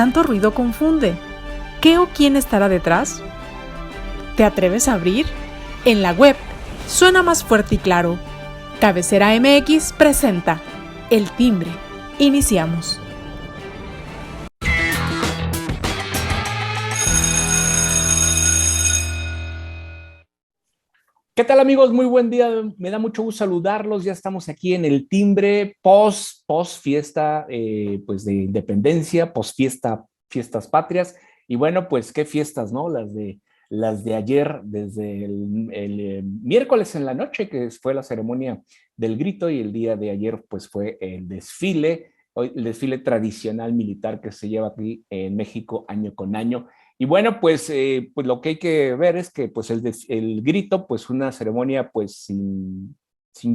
tanto ruido confunde. ¿Qué o quién estará detrás? ¿Te atreves a abrir? En la web suena más fuerte y claro. Cabecera MX presenta El Timbre. Iniciamos. ¿Qué tal, amigos? Muy buen día. Me da mucho gusto saludarlos. Ya estamos aquí en el Timbre post fiesta pues de independencia, post fiesta, fiestas patrias. Y bueno, pues qué fiestas, ¿no? Las de ayer, desde el miércoles en la noche, que fue la ceremonia del grito, y el día de ayer pues fue el desfile tradicional militar que se lleva aquí en México año con año. Y bueno, pues lo que hay que ver es que pues el grito, pues una ceremonia pues sin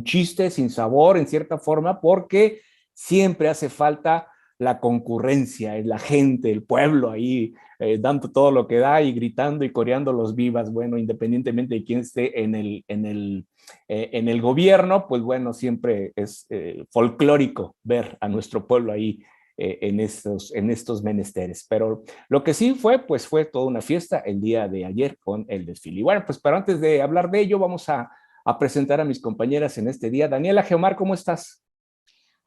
chiste, sin sabor en cierta forma, porque siempre hace falta la concurrencia, la gente, el pueblo ahí dando todo lo que da y gritando y coreando los vivas. Bueno, independientemente de quién esté en el gobierno, pues bueno, siempre es folclórico ver a nuestro pueblo ahí en estos menesteres. Pero lo que sí pues fue toda una fiesta el día de ayer con el desfile. Y bueno, pues pero antes de hablar de ello, vamos a presentar a mis compañeras en este día. Daniela Geomar, ¿cómo estás?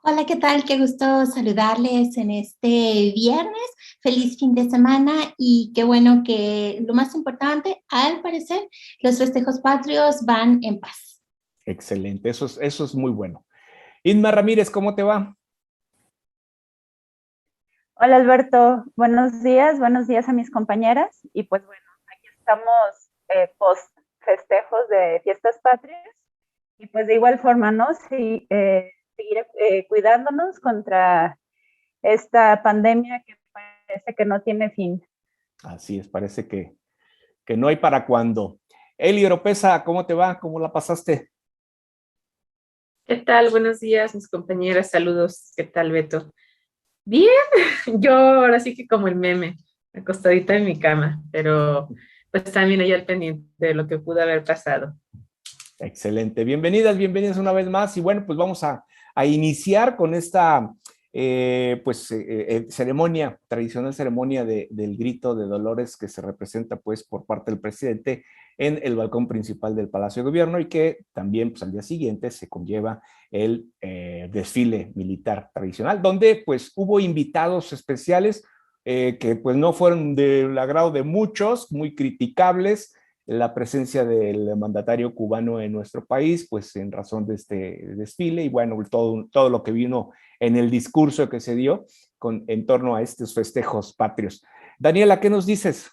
Hola, ¿qué tal? Qué gusto saludarles en este viernes. Feliz fin de semana y qué bueno que lo más importante, al parecer, los festejos patrios van en paz. Excelente, eso es muy bueno. Inma Ramírez, ¿cómo te va? Hola Alberto, buenos días a mis compañeras y pues bueno, aquí estamos post festejos de fiestas patrias y pues de igual forma, ¿no? Sí, seguir cuidándonos contra esta pandemia que parece que no tiene fin. Así es, parece que no hay para cuándo. Eli Oropesa, ¿cómo te va? ¿Cómo la pasaste? ¿Qué tal? Buenos días, mis compañeras. Saludos. ¿Qué tal, Beto? Bien, yo ahora sí que como el meme, acostadita en mi cama, pero pues también ahí al pendiente de lo que pudo haber pasado. Excelente. Bienvenidas una vez más. Y bueno, pues vamos a iniciar con esta ceremonia, tradicional ceremonia del grito de Dolores que se representa pues por parte del presidente en el balcón principal del Palacio de Gobierno, y que también pues al día siguiente se conlleva el desfile militar tradicional, donde pues hubo invitados especiales que pues no fueron del agrado de muchos, muy criticables la presencia del mandatario cubano en nuestro país, pues en razón de este desfile, y bueno, todo lo que vino en el discurso que se dio en torno a estos festejos patrios. Daniela, ¿qué nos dices?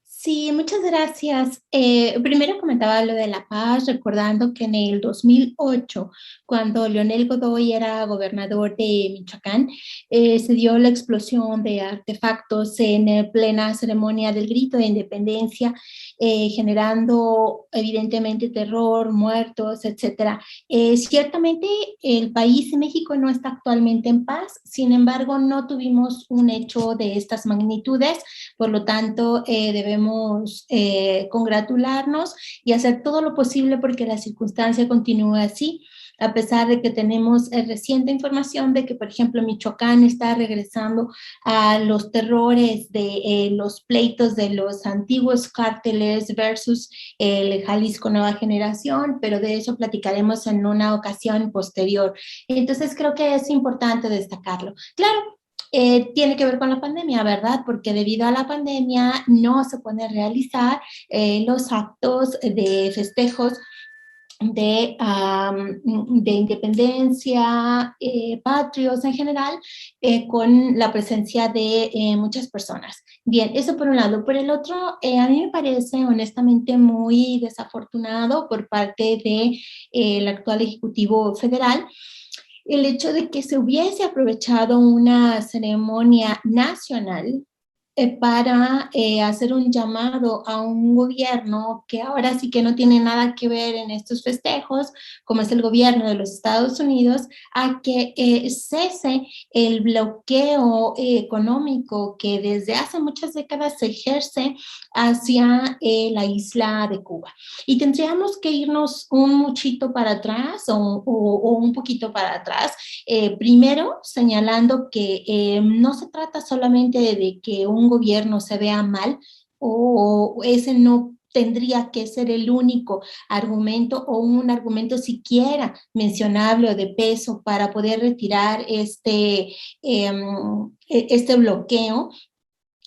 Sí, muchas gracias. Primero comentaba lo de La Paz, recordando que en el 2008, cuando Leonel Godoy era gobernador de Michoacán, se dio la explosión de artefactos en plena ceremonia del grito de independencia, generando evidentemente terror, muertos, etcétera. Ciertamente el país, México, no está actualmente en paz, sin embargo, no tuvimos un hecho de estas magnitudes. Por lo tanto, debemos congratularnos y hacer todo lo posible porque la circunstancia continúe así, a pesar de que tenemos reciente información de que, por ejemplo, Michoacán está regresando a los terrores de los pleitos de los antiguos cárteles versus el Jalisco Nueva Generación, pero de eso platicaremos en una ocasión posterior. Entonces, creo que es importante destacarlo. Claro, tiene que ver con la pandemia, ¿verdad? Porque debido a la pandemia no se pueden realizar los actos de festejos de independencia, patrios en general, con la presencia de muchas personas. Bien, eso por un lado. Por el otro, a mí me parece honestamente muy desafortunado por parte del actual Ejecutivo Federal el hecho de que se hubiese aprovechado una ceremonia nacional para hacer un llamado a un gobierno que ahora sí que no tiene nada que ver en estos festejos, como es el gobierno de los Estados Unidos, a que cese el bloqueo económico que desde hace muchas décadas se ejerce hacia la isla de Cuba. Y tendríamos que irnos un muchito para atrás o un poquito para atrás, primero señalando que no se trata solamente de que un gobierno se vea mal, o ese no tendría que ser el único argumento o un argumento siquiera mencionable o de peso para poder retirar este bloqueo.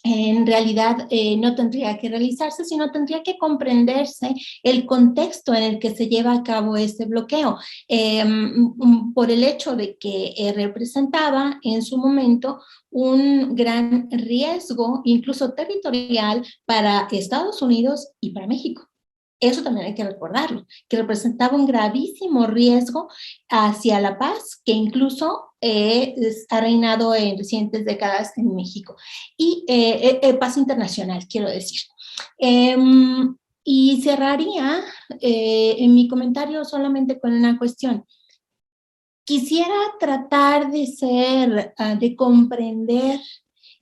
En realidad no tendría que realizarse, sino tendría que comprenderse el contexto en el que se lleva a cabo este bloqueo, por el hecho de que representaba en su momento un gran riesgo, incluso territorial, para Estados Unidos y para México. Eso también hay que recordarlo, que representaba un gravísimo riesgo hacia la paz, que incluso ha reinado en recientes décadas en México. Y paz internacional, quiero decir. Y cerraría en mi comentario solamente con una cuestión. Quisiera tratar de de comprender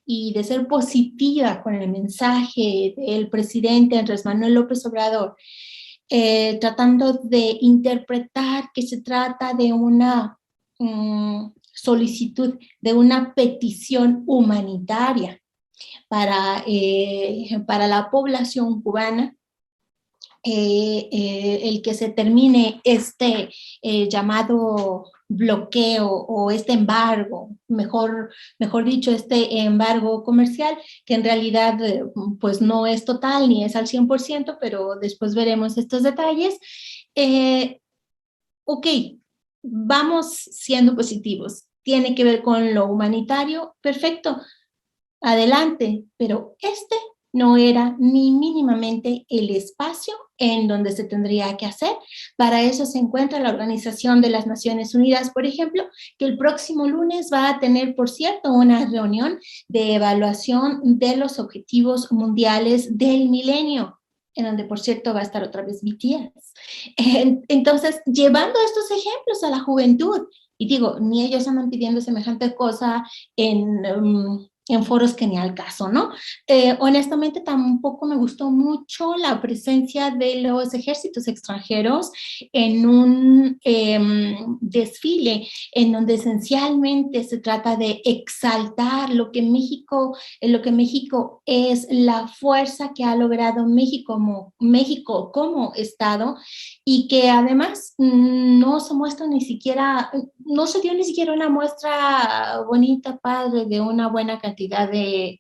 y de ser positiva con el mensaje del presidente Andrés Manuel López Obrador, tratando de interpretar que se trata de una solicitud, de una petición humanitaria para la población cubana, el que se termine este llamado bloqueo o este embargo, mejor dicho, este embargo comercial, que en realidad pues no es total ni es al 100%, pero después veremos estos detalles. Ok, vamos siendo positivos. Tiene que ver con lo humanitario, perfecto, adelante, pero este no era ni mínimamente el espacio en donde se tendría que hacer. Para eso se encuentra la Organización de las Naciones Unidas, por ejemplo, que el próximo lunes va a tener, por cierto, una reunión de evaluación de los objetivos mundiales del milenio, en donde, por cierto, va a estar otra vez BTS. Entonces, llevando estos ejemplos a la juventud, y digo, ni ellos andan pidiendo semejante cosa en foros que ni al caso, ¿no? Honestamente, tampoco me gustó mucho la presencia de los ejércitos extranjeros en un desfile en donde esencialmente se trata de exaltar lo que México es, la fuerza que ha logrado México como Estado, y que además no se muestra ni siquiera, no se dio ni siquiera una muestra bonita, padre, de una buena cantidad de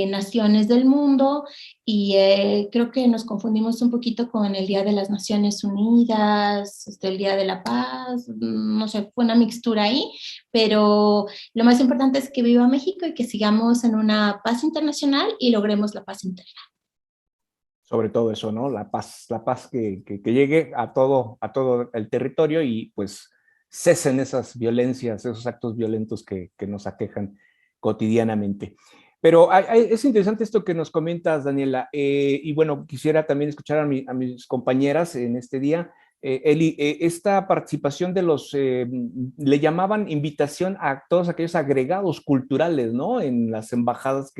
naciones del mundo, y creo que nos confundimos un poquito con el Día de las Naciones Unidas, el Día de la Paz, no sé, fue una mixtura ahí, pero lo más importante es que viva México y que sigamos en una paz internacional y logremos la paz interna. Sobre todo eso, ¿no? La paz que llegue a todo el territorio y pues cesen esas violencias, esos actos violentos que nos aquejan cotidianamente. Pero es interesante esto que nos comentas, Daniela, y bueno, quisiera también escuchar a mis compañeras en este día. Eli, esta participación de le llamaban invitación a todos aquellos agregados culturales, ¿no? En las embajadas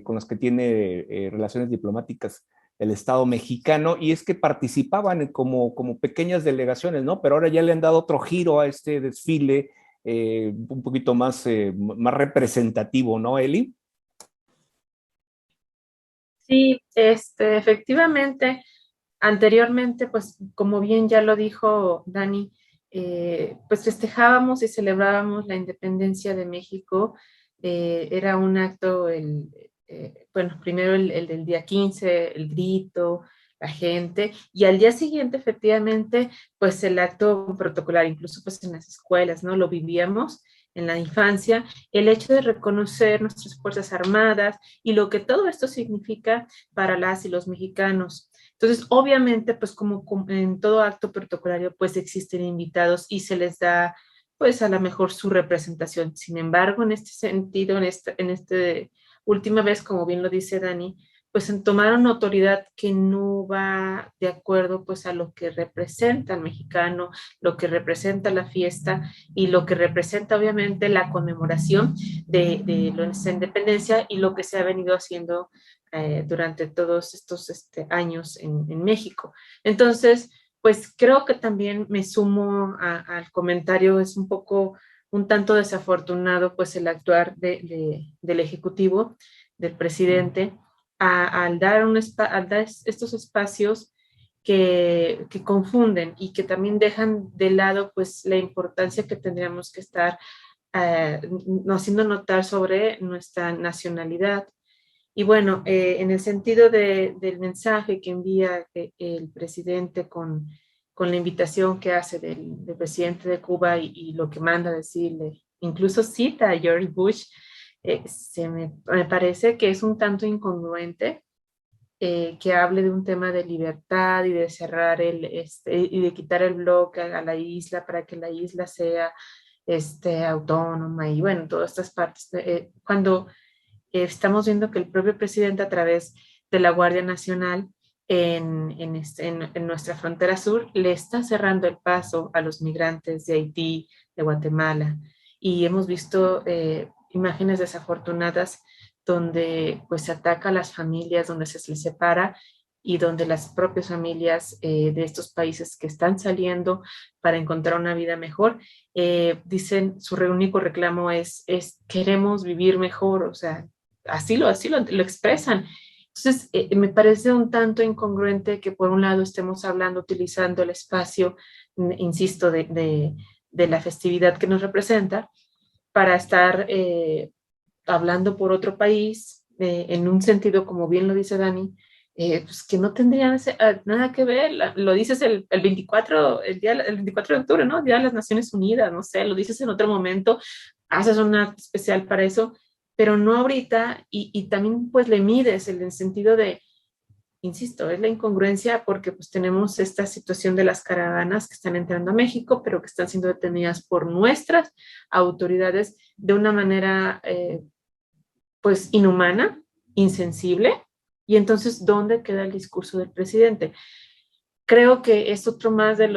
con las que tiene relaciones diplomáticas el Estado mexicano, y es que participaban como pequeñas delegaciones, ¿no? Pero ahora ya le han dado otro giro a este desfile, un poquito más representativo, ¿no, Eli? Sí, efectivamente, anteriormente, pues como bien ya lo dijo Dani, pues festejábamos y celebrábamos la independencia de México. Era un acto, bueno, primero el del día 15, el grito, la gente, y al día siguiente, efectivamente, pues el acto protocolar, incluso pues en las escuelas, ¿no? Lo vivíamos en la infancia, el hecho de reconocer nuestras Fuerzas Armadas y lo que todo esto significa para las y los mexicanos. Entonces, obviamente, pues como en todo acto protocolario, pues existen invitados y se les da, pues a lo mejor su representación. Sin embargo, en este sentido, en este última vez, como bien lo dice Dani, pues tomaron autoridad que no va de acuerdo pues a lo que representa el mexicano, lo que representa la fiesta y lo que representa obviamente la conmemoración de nuestra independencia y lo que se ha venido haciendo durante todos estos años en México. Entonces, pues creo que también me sumo al comentario, es un poco, un tanto desafortunado pues el actuar del Ejecutivo, del presidente, al dar estos espacios que confunden y que también dejan de lado pues la importancia que tendríamos que estar haciendo notar sobre nuestra nacionalidad. Y bueno, en el sentido del mensaje que envía el presidente con la invitación que hace del presidente de Cuba y lo que manda decirle, incluso cita a George Bush, me parece que es un tanto incongruente que hable de un tema de libertad y de cerrar y de quitar el bloque a la isla para que la isla sea autónoma y bueno, todas estas partes. Cuando estamos viendo que el propio presidente a través de la Guardia Nacional en nuestra frontera sur le está cerrando el paso a los migrantes de Haití, de Guatemala. Y hemos visto imágenes desafortunadas donde pues se ataca a las familias, donde se les separa y donde las propias familias de estos países que están saliendo para encontrar una vida mejor, dicen su único reclamo es queremos vivir mejor, o sea, así lo expresan. Entonces, me parece un tanto incongruente que por un lado estemos hablando, utilizando el espacio, insisto, de la festividad que nos representa para estar hablando por otro país en un sentido, como bien lo dice Dani, pues que no tendría nada que ver. Lo dices el 24, el 24 de octubre, ¿no? Día de las Naciones Unidas, no sé, lo dices en otro momento, haces un acto especial para eso, pero no ahorita y también pues le mides en el sentido de, insisto, es la incongruencia porque pues tenemos esta situación de las caravanas que están entrando a México, pero que están siendo detenidas por nuestras autoridades de una manera pues inhumana, insensible, y entonces, ¿dónde queda el discurso del presidente? Creo que es otro más de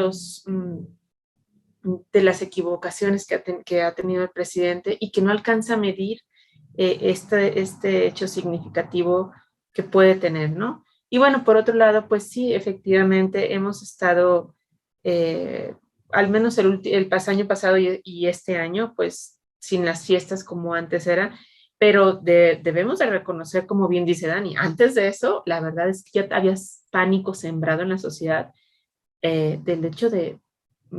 de las equivocaciones que ha tenido el presidente y que no alcanza a medir este hecho significativo que puede tener, ¿no? Y bueno, por otro lado, pues sí, efectivamente hemos estado, al menos el año pasado y este año, pues sin las fiestas como antes eran, pero debemos de reconocer, como bien dice Dani, antes de eso, la verdad es que ya había pánico sembrado en la sociedad del hecho de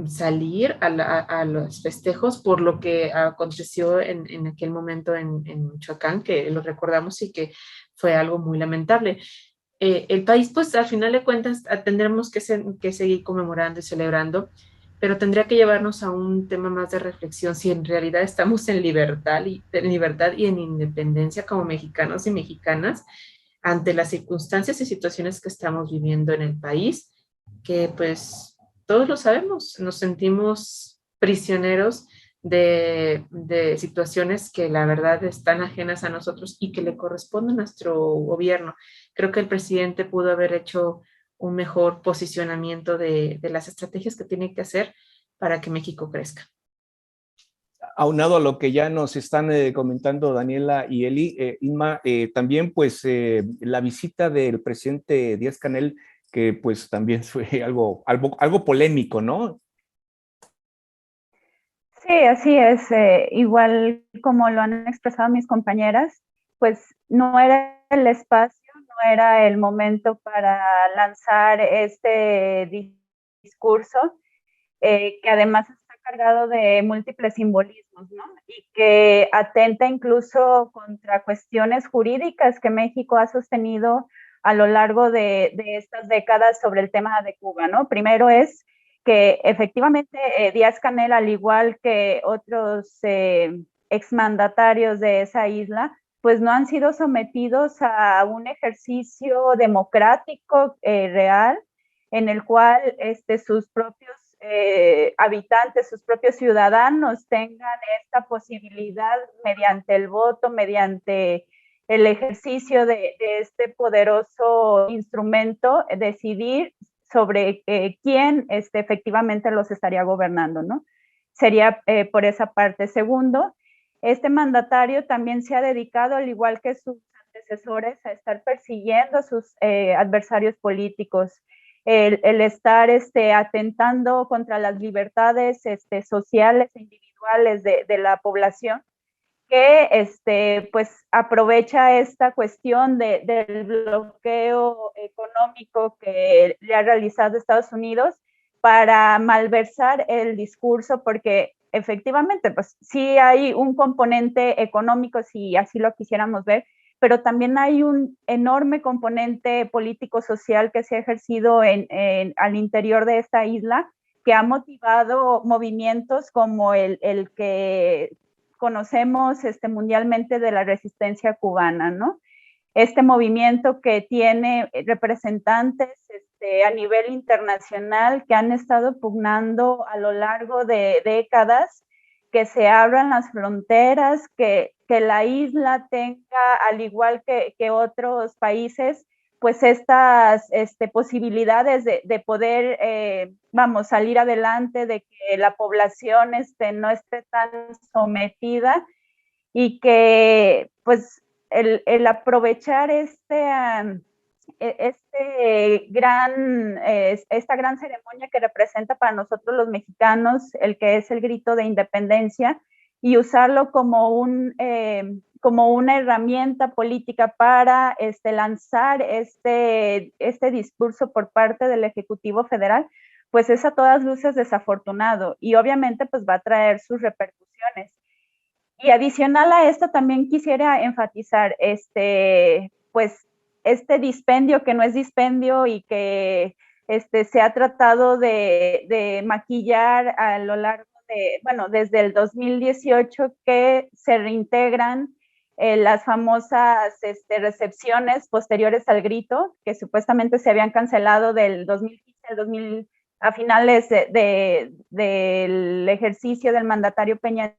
salir a los festejos por lo que aconteció en aquel momento en Michoacán, que lo recordamos y que fue algo muy lamentable. El país, pues al final de cuentas, tendremos que seguir conmemorando y celebrando, pero tendría que llevarnos a un tema más de reflexión si en realidad estamos en libertad y en independencia como mexicanos y mexicanas ante las circunstancias y situaciones que estamos viviendo en el país, que pues todos lo sabemos, nos sentimos prisioneros de situaciones que la verdad están ajenas a nosotros y que le corresponde a nuestro gobierno. Creo que el presidente pudo haber hecho un mejor posicionamiento de las estrategias que tiene que hacer para que México crezca. Aunado a lo que ya nos están comentando Daniela y Eli, Inma, también pues la visita del presidente Díaz-Canel, que pues también fue algo polémico, ¿no? Sí, así es. Igual como lo han expresado mis compañeras, pues no era el espacio, no era el momento para lanzar este discurso, que además está cargado de múltiples simbolismos, ¿no? Y que atenta incluso contra cuestiones jurídicas que México ha sostenido a lo largo de estas décadas sobre el tema de Cuba, ¿no? Primero es que efectivamente Díaz-Canel, al igual que otros exmandatarios de esa isla, pues no han sido sometidos a un ejercicio democrático real en el cual sus propios habitantes, sus propios ciudadanos tengan esta posibilidad mediante el voto, mediante el ejercicio de este poderoso instrumento, decidir sobre quién efectivamente los estaría gobernando, ¿no? Sería por esa parte. Segundo, este mandatario también se ha dedicado, al igual que sus antecesores, a estar persiguiendo a sus adversarios políticos, el estar atentando contra las libertades sociales e individuales de la población, que pues aprovecha esta cuestión del bloqueo económico que le ha realizado Estados Unidos para malversar el discurso, porque efectivamente pues sí hay un componente económico, si así lo quisiéramos ver, pero también hay un enorme componente político-social que se ha ejercido al interior de esta isla, que ha motivado movimientos como el que conocemos mundialmente de la resistencia cubana, ¿no? Este movimiento que tiene representantes a nivel internacional que han estado pugnando a lo largo de décadas que se abran las fronteras, que la isla tenga, al igual que otros países, pues estas posibilidades de poder, salir adelante, de que la población no esté tan sometida y que pues el aprovechar esta gran ceremonia que representa para nosotros los mexicanos, el que es el grito de independencia, y usarlo como una herramienta política para lanzar este discurso por parte del Ejecutivo Federal, pues es a todas luces desafortunado y obviamente pues va a traer sus repercusiones. Y adicional a esto también quisiera enfatizar pues este dispendio que no es dispendio y que se ha tratado de maquillar a lo largo desde el 2018, que se reintegran las famosas recepciones posteriores al grito, que supuestamente se habían cancelado del 2015 al 2000, a finales del ejercicio del mandatario Peña,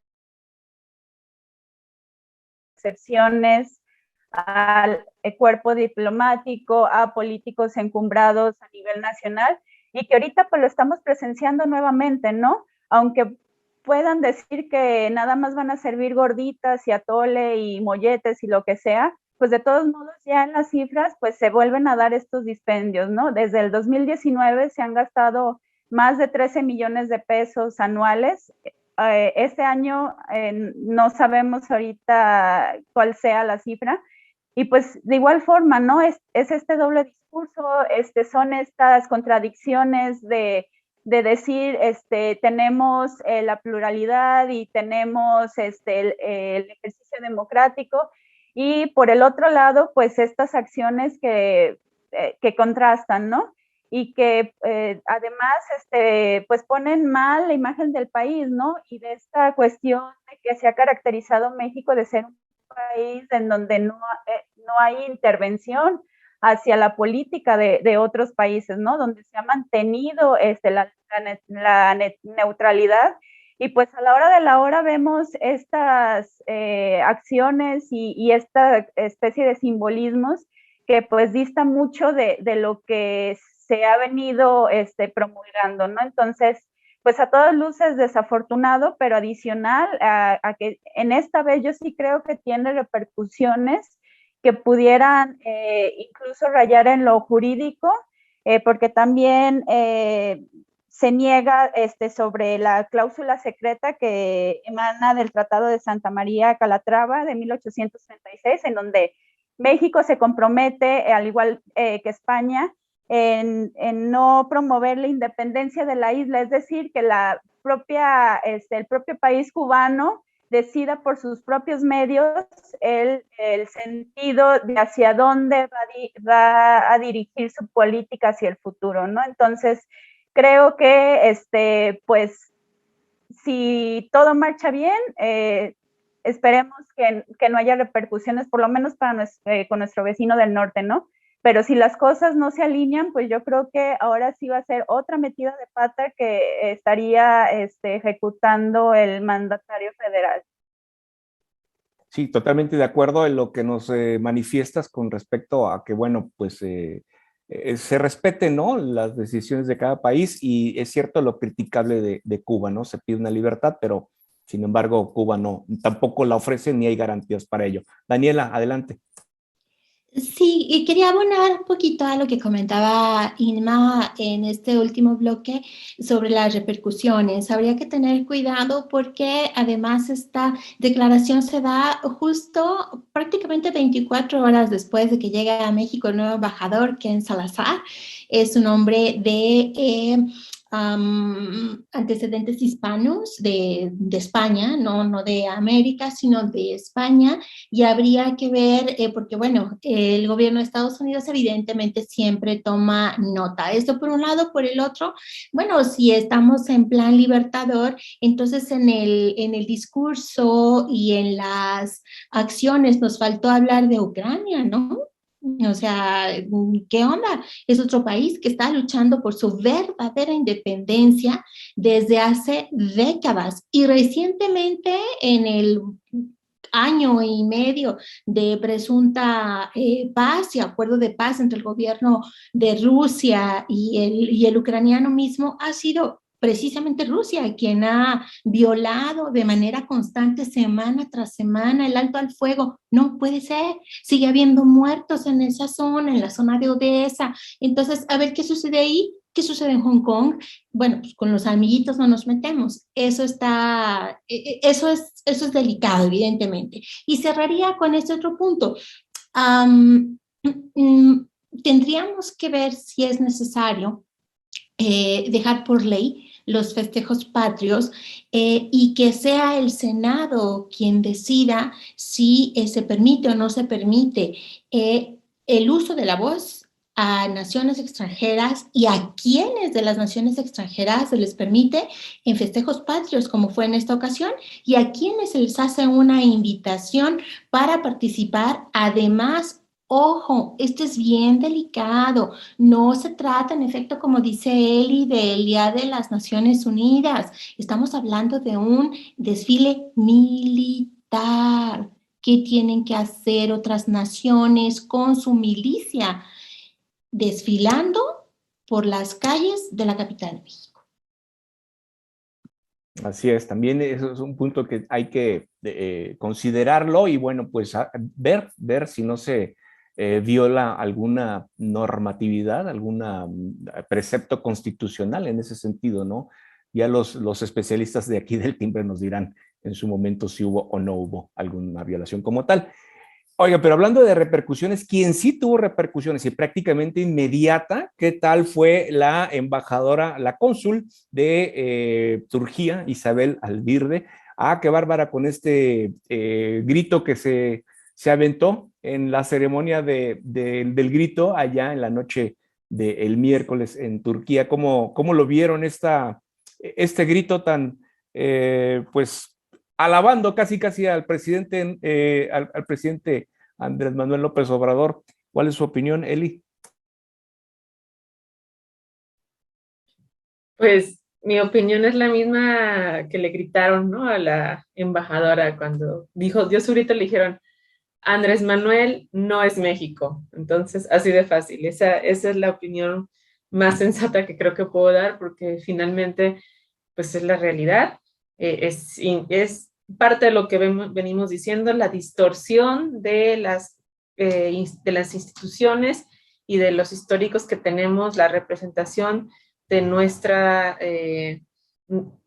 excepciones al cuerpo diplomático, a políticos encumbrados a nivel nacional, y que ahorita pues lo estamos presenciando nuevamente, ¿no? Aunque puedan decir que nada más van a servir gorditas y atole y molletes y lo que sea, pues de todos modos ya en las cifras pues se vuelven a dar estos dispendios, ¿no? Desde el 2019 se han gastado más de 13 millones de pesos anuales. Este año no sabemos ahorita cuál sea la cifra, y pues de igual forma, ¿no? Es este doble discurso, son estas contradicciones de decir, tenemos la pluralidad y tenemos el ejercicio democrático, y por el otro lado, pues estas acciones que contrastan, ¿no? Y que además pues ponen mal la imagen del país, ¿no? Y de esta cuestión de que se ha caracterizado México de ser un país en donde no hay intervención hacia la política de otros países, ¿no? Donde se ha mantenido la neutralidad, y pues a la hora de la hora vemos estas acciones y esta especie de simbolismos que pues dista mucho de lo que se ha venido promulgando, ¿no? Entonces, pues a todas luces desafortunado, pero adicional a que en esta vez yo sí creo que tiene repercusiones que pudieran incluso rayar en lo jurídico, porque también se niega sobre la cláusula secreta que emana del Tratado de Santa María Calatrava de 1836, en donde México se compromete, al igual que España, en no promover la independencia de la isla, es decir, que el propio país cubano decida por sus propios medios el sentido de hacia dónde va a dirigir su política hacia el futuro, ¿no? Entonces, creo que, pues, si todo marcha bien, esperemos que no haya repercusiones, por lo menos con nuestro vecino del norte, ¿no? Pero si las cosas no se alinean, pues yo creo que ahora sí va a ser otra metida de pata que estaría ejecutando el mandatario federal. Sí, totalmente de acuerdo en lo que nos manifiestas con respecto a que, bueno, pues se respeten, ¿no?, las decisiones de cada país, y es cierto lo criticable de Cuba, ¿no? Se pide una libertad, pero sin embargo Cuba no, tampoco la ofrece ni hay garantías para ello. Daniela, adelante. Sí, y quería abonar un poquito a lo que comentaba Inma en este último bloque sobre las repercusiones. Habría que tener cuidado porque además esta declaración se da justo prácticamente 24 horas después de que llegue a México el nuevo embajador, Ken Salazar. Es un hombre de antecedentes hispanos de España, no de América, sino de España, y habría que ver, porque bueno, el gobierno de Estados Unidos evidentemente siempre toma nota. Esto por un lado, por el otro, bueno, si estamos en plan libertador, entonces en el discurso y en las acciones nos faltó hablar de Ucrania, ¿no? O sea, ¿qué onda? Es otro país que está luchando por su verdadera independencia desde hace décadas. Y recientemente, en el año y medio de presunta paz y acuerdo de paz entre el gobierno de Rusia y el ucraniano mismo, ha sido precisamente Rusia quien ha violado de manera constante, semana tras semana, el alto al fuego. No puede ser, sigue habiendo muertos en esa zona, en la zona de Odessa. Entonces, a ver qué sucede ahí. ¿Qué sucede en Hong Kong? Bueno, pues con los amiguitos no nos metemos. Eso está, eso es delicado, evidentemente. Y cerraría con este otro punto. Um, Tendríamos que ver si es necesario dejar por ley los festejos patrios y que sea el Senado quien decida si se permite o no se permite el uso de la voz a naciones extranjeras y a quienes de las naciones extranjeras se les permite en festejos patrios, como fue en esta ocasión, y a quienes se les hace una invitación para participar. Además, ojo, esto es bien delicado. No se trata, en efecto, como dice Eli, del Día de las Naciones Unidas. Estamos hablando de un desfile militar. ¿Qué tienen que hacer otras naciones con su milicia? Desfilando por las calles de la capital de México. Así es, también eso es un punto que hay que considerarlo y bueno, pues ver si no se viola alguna normatividad, algún precepto constitucional en ese sentido, ¿no? Ya los especialistas de aquí del timbre nos dirán en su momento si hubo o no hubo alguna violación como tal. Oiga, pero hablando de repercusiones, quien sí tuvo repercusiones y prácticamente inmediata, ¿qué tal fue la embajadora, la cónsul de Turquía, Isabel Albirde? Ah, qué bárbara con este grito que se aventó en la ceremonia del grito allá en la noche del miércoles en Turquía. ¿Cómo lo vieron este grito tan, pues, alabando casi al presidente, al presidente Andrés Manuel López Obrador? ¿Cuál es su opinión, Eli? Pues mi opinión es la misma que le gritaron, ¿no?, a la embajadora cuando dio su grito, le dijeron, Andrés Manuel no es México. Entonces, así de fácil. Esa es la opinión más sensata que creo que puedo dar, porque finalmente, pues es la realidad. Es parte de lo que venimos diciendo, la distorsión de las instituciones y de los históricos que tenemos, la representación de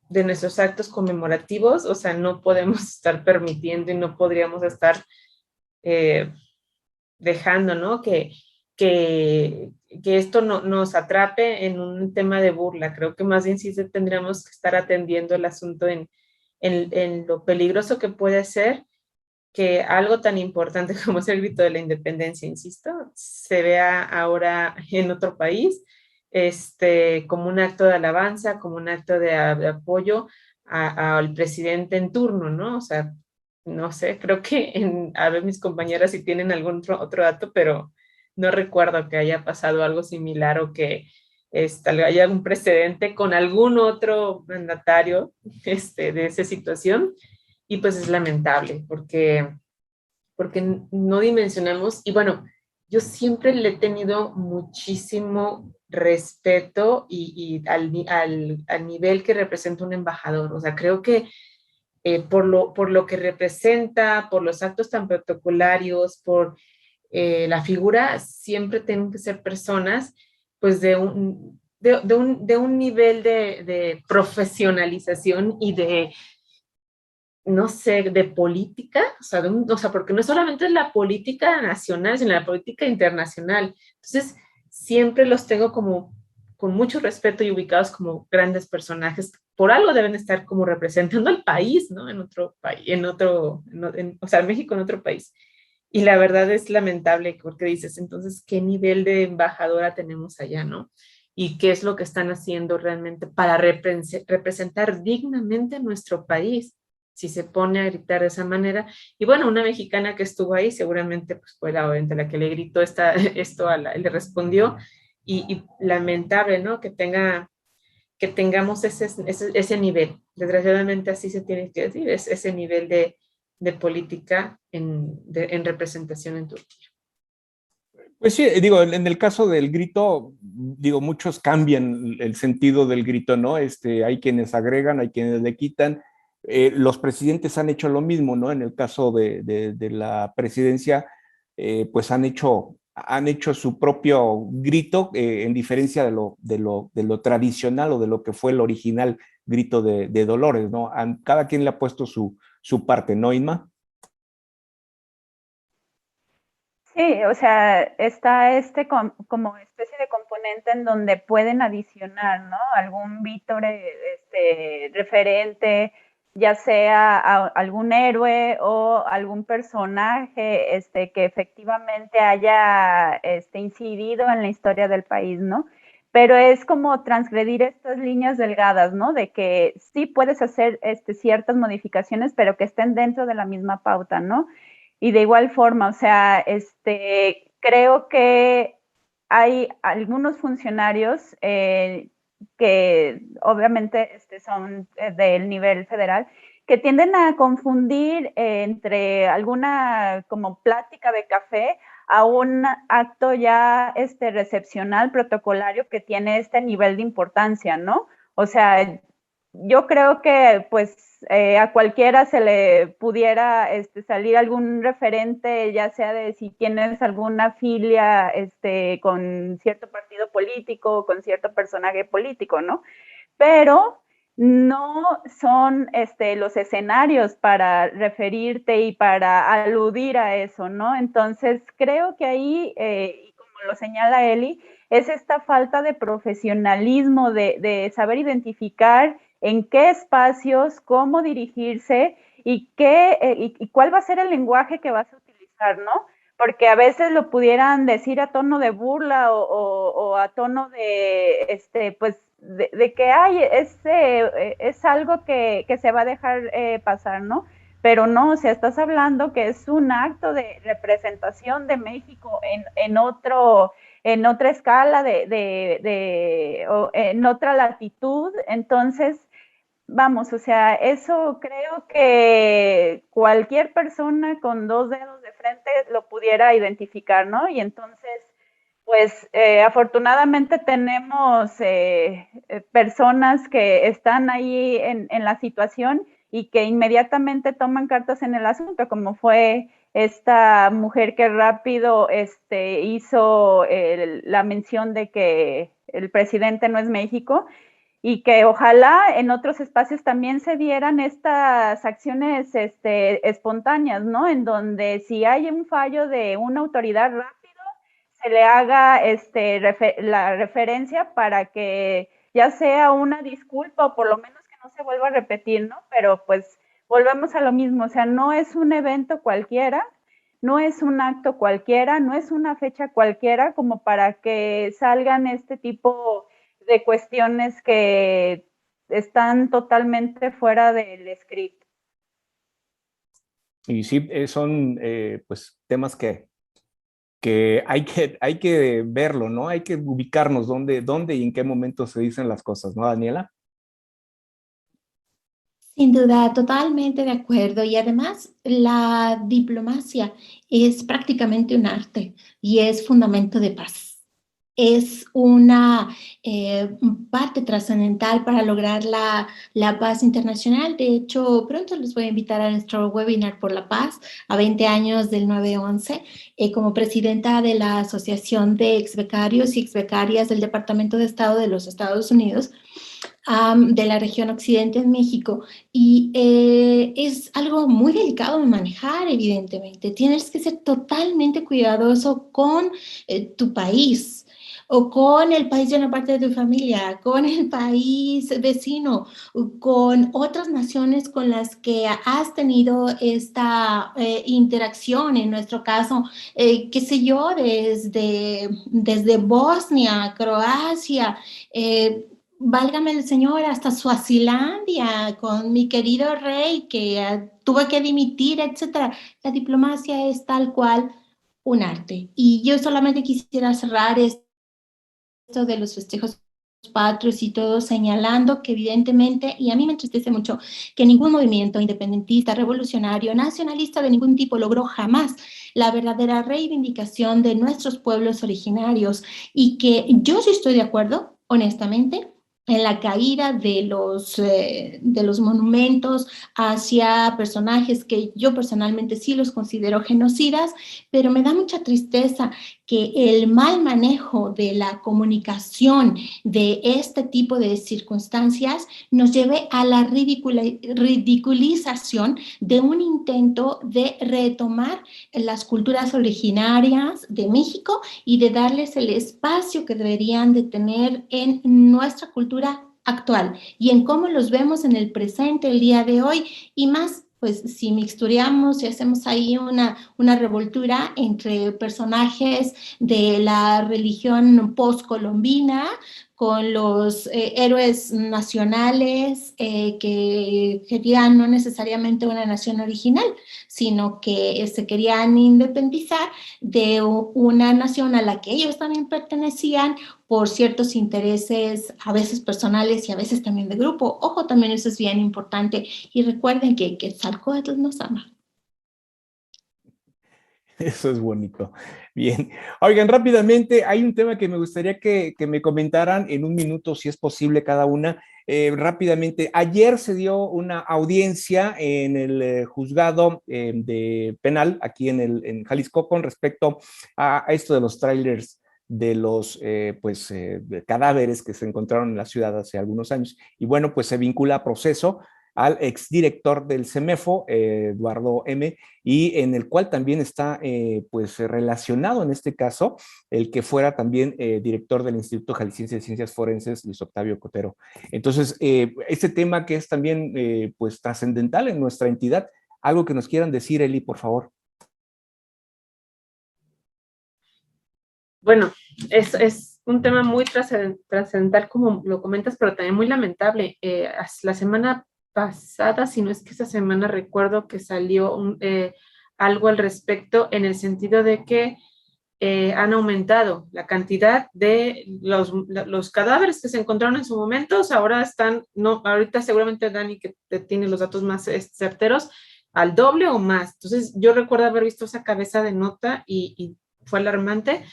de nuestros actos conmemorativos. O sea, no podemos estar permitiendo y no podríamos estar dejando, ¿no?, que esto nos atrape en un tema de burla. Creo que más bien sí tendríamos que estar atendiendo el asunto en lo peligroso que puede ser que algo tan importante como es el grito de la independencia, insisto, se vea ahora en otro país como un acto de alabanza, como un acto de apoyo al presidente en turno, ¿no? O sea, no sé, creo que a ver mis compañeras si tienen algún otro dato, pero no recuerdo que haya pasado algo similar o que haya algún precedente con algún otro mandatario de esa situación. Y pues es lamentable porque porque no dimensionamos, y bueno, yo siempre le he tenido muchísimo respeto al nivel que representa un embajador. O sea, creo que por lo que representa, por los actos tan protocolarios, por la figura, siempre tienen que ser personas pues de un nivel de profesionalización y de, no sé, de política, o sea, porque no solamente es la política nacional, sino la política internacional. Entonces, siempre los tengo como con mucho respeto y ubicados como grandes personajes. Por algo deben estar como representando al país, ¿no? En otro país, o sea, México en otro país. Y la verdad es lamentable porque dices, entonces, ¿qué nivel de embajadora tenemos allá, no? Y qué es lo que están haciendo realmente para representar dignamente a nuestro país, si se pone a gritar de esa manera. Y bueno, una mexicana que estuvo ahí seguramente pues, fue la que le gritó le respondió. Y lamentable, ¿no? Que tengamos ese nivel. Desgraciadamente así se tiene que decir, es ese nivel de política en representación en Turquía. Pues sí, digo, en el caso del grito, digo, muchos cambian el sentido del grito, ¿no? Hay quienes agregan, hay quienes le quitan. Los presidentes han hecho lo mismo, ¿no? En el caso de la presidencia, pues han hecho su propio grito, en diferencia de lo tradicional o de lo que fue el original grito de Dolores, ¿no? Cada quien le ha puesto su parte, ¿no, Inma? Sí, o sea, está como especie de componente en donde pueden adicionar, ¿no? Algún vítore, referente, ya sea algún héroe o algún personaje, que efectivamente haya, incidido en la historia del país, ¿no? Pero es como transgredir estas líneas delgadas, ¿no? De que sí puedes hacer, ciertas modificaciones, pero que estén dentro de la misma pauta, ¿no? Y de igual forma, o sea, creo que hay algunos funcionarios que obviamente son del nivel federal, que tienden a confundir entre alguna como plática de café a un acto ya recepcional, protocolario, que tiene este nivel de importancia, ¿no? O sea, yo creo que pues a cualquiera se le pudiera salir algún referente, ya sea de si tienes alguna filia con cierto partido político o con cierto personaje político, ¿no? Pero no son los escenarios para referirte y para aludir a eso, ¿no? Entonces creo que ahí, y como lo señala Eli, es esta falta de profesionalismo, de saber identificar en qué espacios, cómo dirigirse y cuál va a ser el lenguaje que vas a utilizar, ¿no? Porque a veces lo pudieran decir a tono de burla o a tono de, pues, de que hay, es algo que se va a dejar pasar, ¿no? Pero no, o sea, estás hablando que es un acto de representación de México en otra escala, en otra latitud. Entonces, vamos, o sea, eso creo que cualquier persona con dos dedos de frente lo pudiera identificar, ¿no? Y entonces, pues afortunadamente tenemos personas que están ahí en la situación y que inmediatamente toman cartas en el asunto, como fue esta mujer que rápido hizo la mención de que el presidente no es México, y que ojalá en otros espacios también se dieran estas acciones espontáneas, ¿no? En donde si hay un fallo de una autoridad rápido, se le haga la referencia para que ya sea una disculpa o por lo menos que no se vuelva a repetir, ¿no? Pero pues volvemos a lo mismo, o sea, no es un evento cualquiera, no es un acto cualquiera, no es una fecha cualquiera como para que salgan este tipo de cuestiones que están totalmente fuera del script. Y sí, son pues temas que hay que verlo, ¿no? Hay que ubicarnos dónde y en qué momento se dicen las cosas, ¿no, Daniela? Sin duda, totalmente de acuerdo. Y además, la diplomacia es prácticamente un arte y es fundamento de paz. Es una parte trascendental para lograr la paz internacional. De hecho, pronto les voy a invitar a nuestro webinar por la paz a 20 años del 9/11 como presidenta de la Asociación de Exbecarios y Exbecarias del Departamento de Estado de los Estados Unidos, de la región occidente en México. Y es algo muy delicado de manejar, evidentemente. Tienes que ser totalmente cuidadoso con tu país o con el país de una parte de tu familia, con el país vecino, con otras naciones con las que has tenido esta interacción, en nuestro caso, qué sé yo, desde Bosnia, Croacia, válgame el Señor, hasta Suazilandia, con mi querido rey que tuvo que dimitir, etcétera. La diplomacia es tal cual un arte. Y yo solamente quisiera cerrar esto de los festejos patrios y todo, señalando que evidentemente, y a mí me entristece mucho, que ningún movimiento independentista, revolucionario, nacionalista de ningún tipo logró jamás la verdadera reivindicación de nuestros pueblos originarios, y que yo sí estoy de acuerdo, honestamente, en la caída de los monumentos hacia personajes que yo personalmente sí los considero genocidas, pero me da mucha tristeza que el mal manejo de la comunicación de este tipo de circunstancias nos lleve a la ridiculización de un intento de retomar las culturas originarias de México y de darles el espacio que deberían de tener en nuestra cultura actual y en cómo los vemos en el presente, el día de hoy, y más pues si mixtureamos y hacemos ahí una revoltura entre personajes de la religión postcolombina con los héroes nacionales que querían no necesariamente una nación original, sino que se querían independizar de una nación a la que ellos también pertenecían por ciertos intereses, a veces personales y a veces también de grupo. Ojo, también eso es bien importante. Y recuerden que Quetzalcóatl nos ama. Eso es bonito. Bien. Oigan, rápidamente, hay un tema que me gustaría que me comentaran en un minuto, si es posible, cada una. Rápidamente, ayer se dio una audiencia en el juzgado de penal aquí en Jalisco con respecto a esto de los trailers de los de cadáveres que se encontraron en la ciudad hace algunos años. Y bueno, pues se vincula a proceso al exdirector del CEMEFO, Eduardo M., y en el cual también está pues relacionado en este caso el que fuera también director del Instituto Jalisciense de Ciencias Forenses, Luis Octavio Cotero. Entonces, este tema que es también pues trascendental en nuestra entidad, algo que nos quieran decir, Eli, por favor. Bueno, es un tema muy trascendental, como lo comentas, pero también muy lamentable. La semana pasada, si no es que esta semana, recuerdo que salió algo al respecto en el sentido de que han aumentado la cantidad de los cadáveres que se encontraron en su momento. Ahora están, no, ahorita seguramente Dani, que tiene los datos más certeros, al doble o más. Entonces, yo recuerdo haber visto esa cabeza de nota y fue alarmante,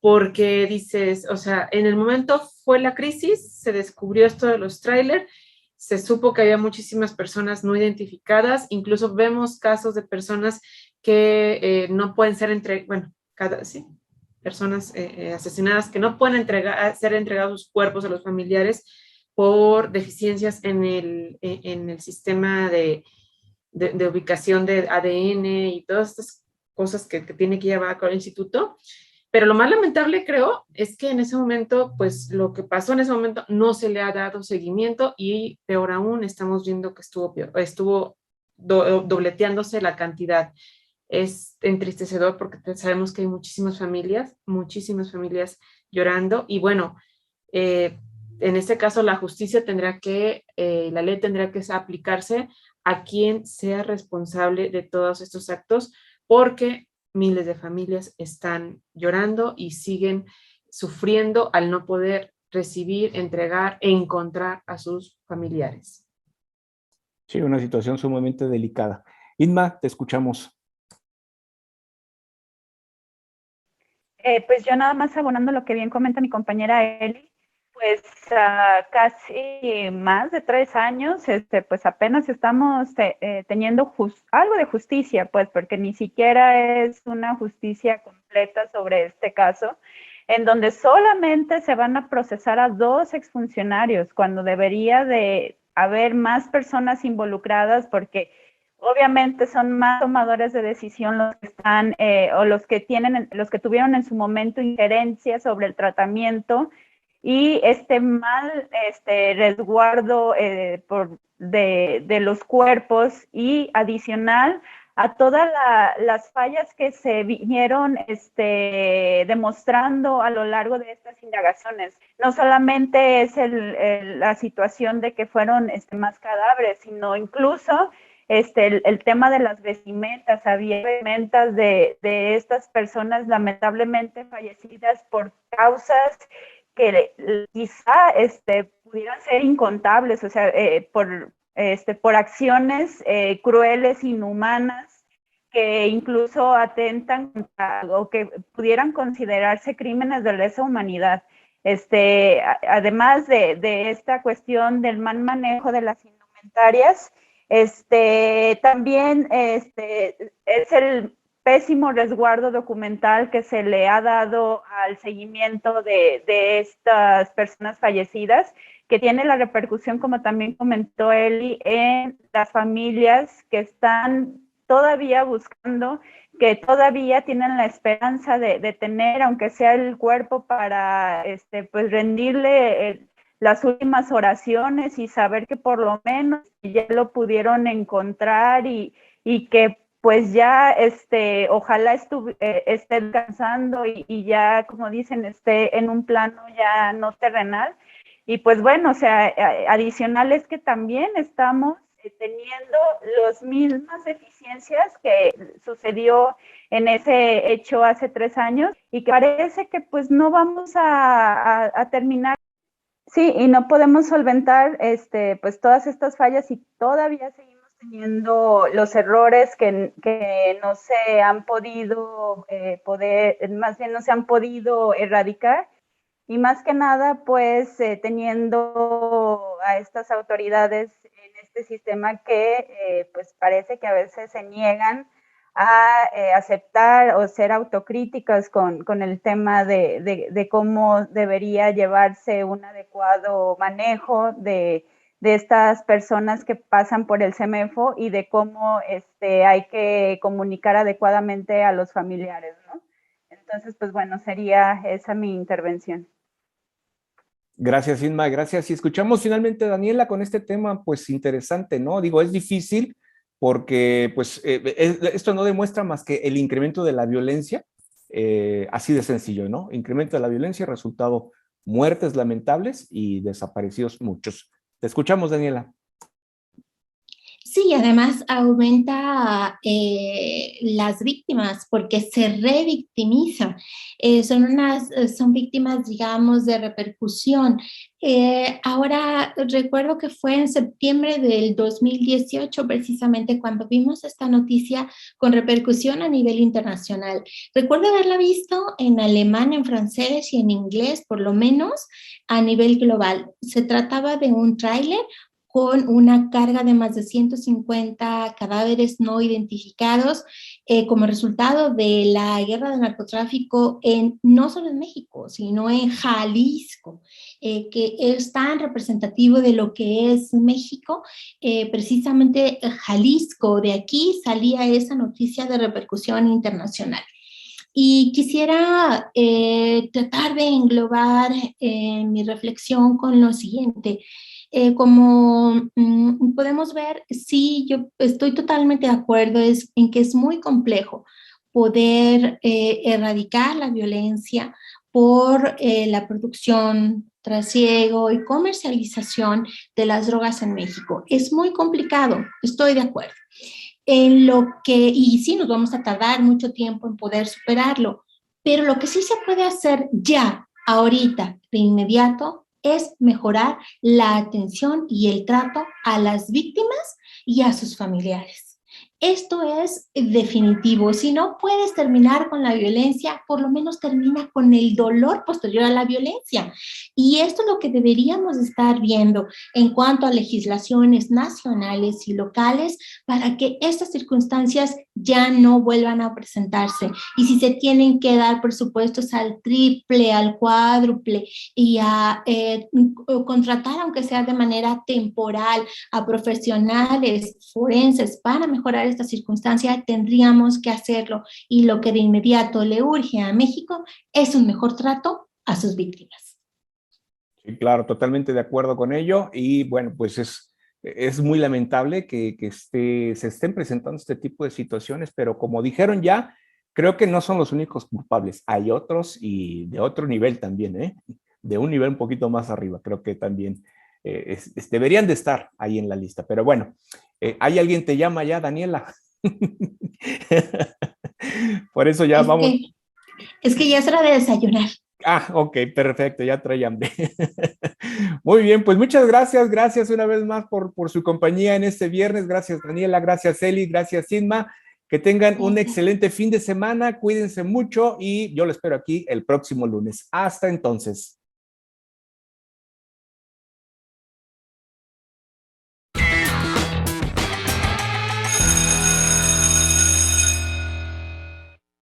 porque dices, o sea, en el momento fue la crisis, se descubrió esto de los trailers, se supo que había muchísimas personas no identificadas, incluso vemos casos de personas que no pueden ser sí, personas asesinadas que no pueden ser entregados sus cuerpos a los familiares por deficiencias en el sistema de ubicación de ADN y todas estas cosas que tiene que llevar a cabo el instituto. Pero lo más lamentable, creo, es que en ese momento, pues lo que pasó en ese momento no se le ha dado seguimiento, y peor aún, estamos viendo que estuvo dobleteándose la cantidad. Es entristecedor porque sabemos que hay muchísimas familias llorando, y bueno, en este caso la justicia la ley tendrá que aplicarse a quien sea responsable de todos estos actos, porque miles de familias están llorando y siguen sufriendo al no poder recibir, entregar e encontrar a sus familiares. Sí, una situación sumamente delicada. Inma, te escuchamos. Pues yo nada más abonando lo que bien comenta mi compañera Eli, pues casi más de 3 años, pues apenas estamos teniendo algo de justicia, pues porque ni siquiera es una justicia completa sobre este caso, en donde solamente se van a procesar a 2 exfuncionarios, cuando debería de haber más personas involucradas, porque obviamente son más tomadores de decisión los que están o los que tuvieron en su momento injerencia sobre el tratamiento y este mal resguardo de los cuerpos, y adicional a todas las fallas que se vinieron demostrando a lo largo de estas indagaciones. No solamente es la situación de que fueron más cadáveres, sino incluso el tema de las vestimentas. Había vestimentas de estas personas lamentablemente fallecidas por causas que quizá pudieran ser incontables, o sea, por acciones crueles, inhumanas, que incluso atentan contra, o que pudieran considerarse crímenes de lesa humanidad. Además de esta cuestión del mal manejo de las indumentarias, también es el pésimo resguardo documental que se le ha dado al seguimiento de estas personas fallecidas, que tiene la repercusión, como también comentó Eli, en las familias que están todavía buscando, que todavía tienen la esperanza de tener, aunque sea el cuerpo, para pues rendirle las últimas oraciones y saber que por lo menos ya lo pudieron encontrar, y que pues ya ojalá esté descansando y ya, como dicen, esté en un plano ya no terrenal. Y pues bueno, o sea, adicional es que también estamos teniendo las mismas deficiencias que sucedió en ese hecho hace 3 años, y que parece que pues no vamos a terminar. Sí, y no podemos solventar pues todas estas fallas, y todavía seguimos teniendo los errores que no se han podido más bien no se han podido erradicar. Y más que nada, pues teniendo a estas autoridades en este sistema que pues parece que a veces se niegan a aceptar o ser autocríticas con el tema de cómo debería llevarse un adecuado manejo de estas personas que pasan por el CEMEFO, y de cómo hay que comunicar adecuadamente a los familiares, ¿no? Entonces, pues bueno, sería esa mi intervención. Gracias, Inma, gracias. Y escuchamos finalmente a Daniela con este tema, pues interesante, ¿no? Digo, es difícil porque, pues, esto no demuestra más que el incremento de la violencia, así de sencillo, ¿no? Incremento de la violencia, resultado, muertes lamentables y desaparecidos muchos. Te escuchamos, Daniela. Sí, además aumenta las víctimas porque se revictimizan. Son víctimas, digamos, de repercusión. Ahora recuerdo que fue en septiembre del 2018, precisamente, cuando vimos esta noticia con repercusión a nivel internacional. Recuerdo haberla visto en alemán, en francés y en inglés, por lo menos a nivel global. Se trataba de un tráiler con una carga de más de 150 cadáveres no identificados como resultado de la guerra de narcotráfico no solo en México, sino en Jalisco, que es tan representativo de lo que es México. Precisamente Jalisco, de aquí salía esa noticia de repercusión internacional. Y quisiera tratar de englobar mi reflexión con lo siguiente. Como podemos ver, sí, yo estoy totalmente de acuerdo en que es muy complejo poder erradicar la violencia por la producción, trasiego y comercialización de las drogas en México. Es muy complicado, estoy de acuerdo. Y sí, nos vamos a tardar mucho tiempo en poder superarlo, pero lo que sí se puede hacer ya, ahorita, de inmediato, es mejorar la atención y el trato a las víctimas y a sus familiares. Esto es definitivo. Si no puedes terminar con la violencia, por lo menos termina con el dolor posterior a la violencia. Y esto es lo que deberíamos estar viendo en cuanto a legislaciones nacionales y locales para que estas circunstancias ya no vuelvan a presentarse. Y si se tienen que dar presupuestos al triple, al cuádruple y a contratar, aunque sea de manera temporal, a profesionales forenses para mejorar esta circunstancia, tendríamos que hacerlo. Y lo que de inmediato le urge a México es un mejor trato a sus víctimas. Sí, claro, totalmente de acuerdo con ello. Y bueno, pues es muy lamentable que se estén presentando este tipo de situaciones, pero como dijeron ya, creo que no son los únicos culpables. Hay otros y de otro nivel también, ¿eh? De un nivel un poquito más arriba. Creo que también deberían de estar ahí en la lista. Pero bueno, ¿hay alguien te llama ya, Daniela? Por eso ya vamos. Es que ya es hora de desayunar. Ah, ok, perfecto, ya trae hambre. Muy bien, pues muchas gracias, gracias una vez más por su compañía en este viernes. Gracias, Daniela, gracias, Eli, gracias, Sisma. Que tengan un excelente fin de semana, cuídense mucho y yo lo espero aquí el próximo lunes. Hasta entonces.